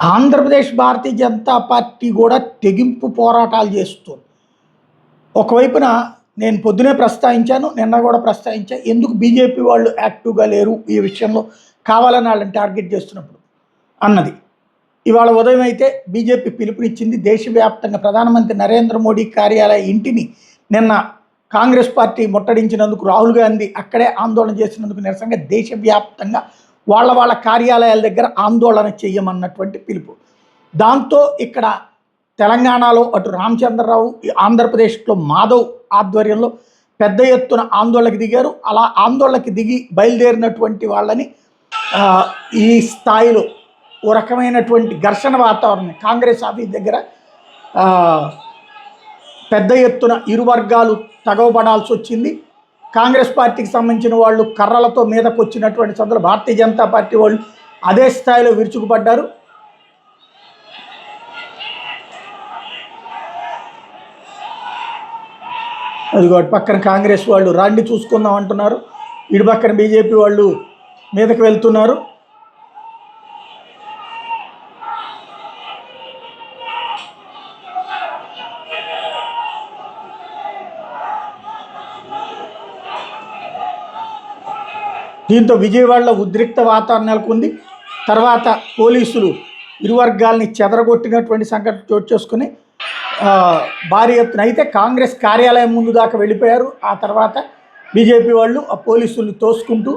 Andhra Pradesh Bharatiya Janata party కూడా తెగింపు పోరాటాలు చేస్తుంది. ఒకవైపున నేను పొద్దునే ప్రస్తావించాను, నిన్న కూడా ప్రస్తావించా. ఎందుకు బీజేపీ వాళ్ళు యాక్టివ్గా లేరు ఈ విషయంలో, కావాలని వాళ్ళని టార్గెట్ చేస్తున్నప్పుడు అన్నది. ఇవాళ ఉదయం అయితే బీజేపీ పిలుపునిచ్చింది. దేశవ్యాప్తంగా ప్రధానమంత్రి నరేంద్ర మోడీ కార్యాలయ ఇంటిని నిన్న కాంగ్రెస్ పార్టీ ముట్టడించినందుకు, రాహుల్ గాంధీ అక్కడే ఆందోళన చేసినందుకు నిరసనగా దేశవ్యాప్తంగా వాళ్ళ కార్యాలయాల దగ్గర ఆందోళన చేయమన్నటువంటి పిలుపు. దాంతో ఇక్కడ తెలంగాణలో అటు రామచంద్రరావు, ఆంధ్రప్రదేశ్లో మాధవ్ ఆధ్వర్యంలో పెద్ద ఎత్తున ఆందోళనకు దిగారు. అలా ఆందోళనకి దిగి బయలుదేరినటువంటి వాళ్ళని ఈ స్థాయిలో ఓ రకమైనటువంటి ఘర్షణ వాతావరణం కాంగ్రెస్ ఆఫీస్ దగ్గర పెద్ద ఎత్తున ఇరు వర్గాలు తగవబడాల్సి వచ్చింది. కాంగ్రెస్ పార్టీకి సంబంధించిన వాళ్ళు కర్రలతో మీదకు వచ్చినటువంటి సందర్భంలో భారతీయ జనతా పార్టీ వాళ్ళు అదే స్థాయిలో విరుచుకుపడ్డారు. అదిగో పక్కన కాంగ్రెస్ వాళ్ళు రాండి చూసుకుందాం అంటున్నారు, ఇటు పక్కన బీజేపీ వాళ్ళు మీదకి వెళ్తున్నారు. దీంతో విజయవాడలో ఉద్రిక్త వాతావరణం నెలకొంది. తర్వాత పోలీసులు ఇరు వర్గాల్ని చెదరగొట్టినటువంటి సంఘటన చోటు చేసుకుని భారీ ఎత్తున అయితే కాంగ్రెస్ కార్యాలయం ముందు దాకా వెళ్ళిపోయారు. ఆ తర్వాత బీజేపీ వాళ్ళు ఆ పోలీసులు తోసుకుంటూ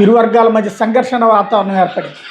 ఇరు వర్గాల మధ్య సంఘర్షణ వాతావరణం ఏర్పడింది.